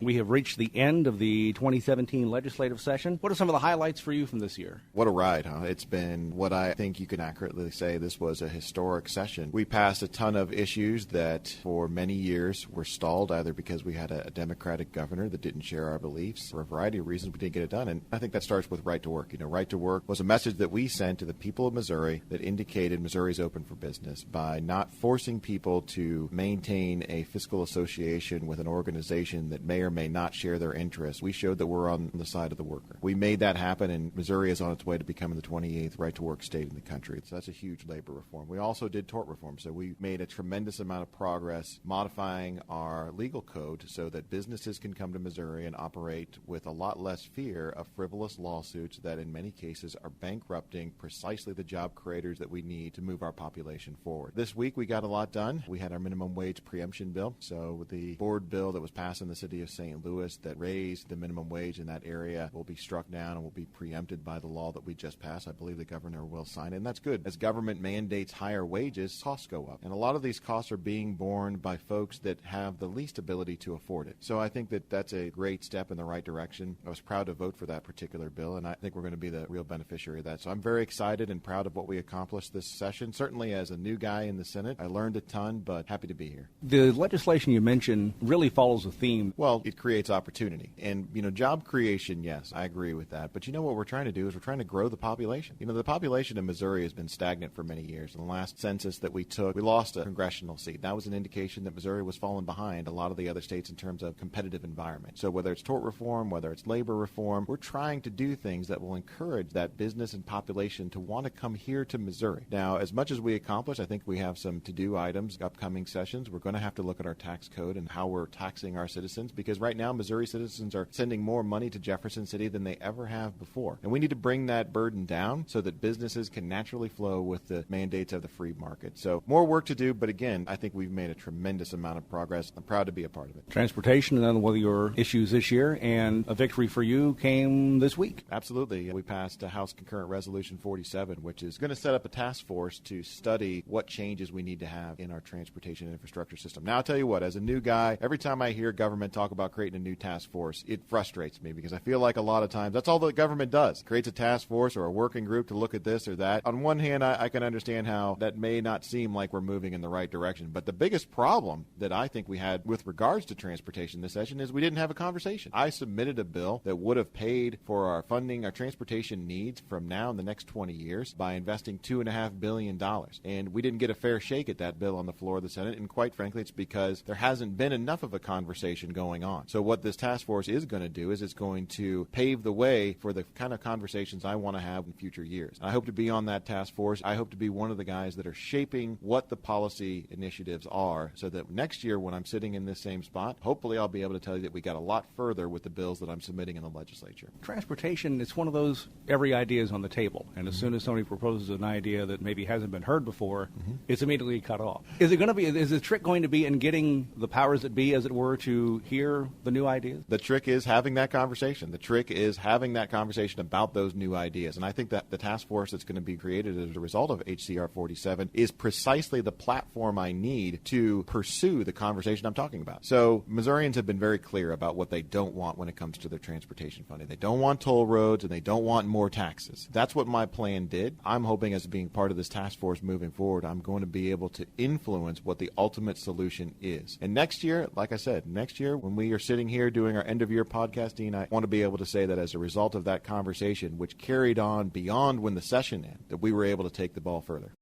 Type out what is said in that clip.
We have reached the end of the 2017 legislative session. What are some of the highlights for you from this year? What a ride, huh? It's been what I think you can accurately say this was a historic session. We passed a ton of issues that for many years were stalled, either because we had a Democratic governor that didn't share our beliefs. For a variety of reasons, we didn't get it done. And I think that starts with right to work. Right to work was a message that we sent to the people of Missouri that indicated Missouri's open for business by not forcing people to maintain a fiscal association with an organization that may or may not share their interests. We showed that we're on the side of the worker. We made that happen, and Missouri is on its way to becoming the 28th right-to-work state in the country. So that's a huge labor reform. We also did tort reform, so we made a tremendous amount of progress modifying our legal code so that businesses can come to Missouri and operate with a lot less fear of frivolous lawsuits that in many cases are bankrupting precisely the job creators that we need to move our population forward. This week we got a lot done. We had our minimum wage preemption bill, so the board bill that was passed in the city of St. Louis that raised the minimum wage in that area will be struck down and will be preempted by the law that we just passed. I believe the governor will sign it, and that's good. As government mandates higher wages, costs go up. And a lot of these costs are being borne by folks that have the least ability to afford it. So I think that that's a great step in the right direction. I was proud to vote for that particular bill, and I think we're going to be the real beneficiary of that. So I'm very excited and proud of what we accomplished this session. Certainly as a new guy in the Senate, I learned a ton, but happy to be here. The legislation you mentioned really follows a theme. Well, it creates opportunity. And, job creation, yes, I agree with that. But what we're trying to do is we're trying to grow the population. The population in Missouri has been stagnant for many years. In the last census that we took, we lost a congressional seat. That was an indication that Missouri was falling behind a lot of the other states in terms of competitive environment. So whether it's tort reform, whether it's labor reform, we're trying to do things that will encourage that business and population to want to come here to Missouri. Now, as much as we accomplish, I think we have some to-do items, upcoming sessions. We're going to have to look at our tax code and how we're taxing our citizens, because right now Missouri citizens are sending more money to Jefferson City than they ever have before. And we need to bring that burden down so that businesses can naturally flow with the mandates of the free market. So more work to do, but again, I think we've made a tremendous amount of progress. I'm proud to be a part of it. Transportation, another one of your issues this year, and a victory for you came this week. Absolutely. We passed House Concurrent Resolution 47, which is going to set up a task force to study what changes we need to have in our transportation infrastructure system. Now, I'll tell you what, as a new guy, every time I hear government talk about creating a new task force, it frustrates me because I feel like a lot of times that's all the government does. It creates a task force or a working group to look at this or that. On one hand, I can understand how that may not seem like we're moving in the right direction, but the biggest problem that I think we had with regards to transportation this session is we didn't have a conversation. I submitted a bill that would have paid for our funding, our transportation needs from now in the next 20 years by investing $2.5 billion. And we didn't get a fair shake at that bill on the floor of the Senate, and quite frankly, it's because there hasn't been enough of a conversation going on. So what this task force is going to do is it's going to pave the way for the kind of conversations I want to have in future years. I hope to be on that task force. I hope to be one of the guys that are shaping what the policy initiatives are so that next year when I'm sitting in this same spot, hopefully I'll be able to tell you that we got a lot further with the bills that I'm submitting in the legislature. Transportation, it's one of those, every idea is on the table. And as soon as somebody proposes an idea that maybe hasn't been heard before, it's immediately cut off. Is the trick going to be in getting the powers that be, as it were, to hear the new ideas? The trick is having that conversation. The trick is having that conversation about those new ideas. And I think that the task force that's going to be created as a result of HCR 47 is precisely the platform I need to pursue the conversation I'm talking about. So Missourians have been very clear about what they don't want when it comes to their transportation funding. They don't want toll roads and they don't want more taxes. That's what my plan did. I'm hoping as being part of this task force moving forward, I'm going to be able to influence what the ultimate solution is. And next year, like I said, next year when we are sitting here doing our end-of-year podcasting, I want to be able to say that as a result of that conversation, which carried on beyond when the session ended, that we were able to take the ball further.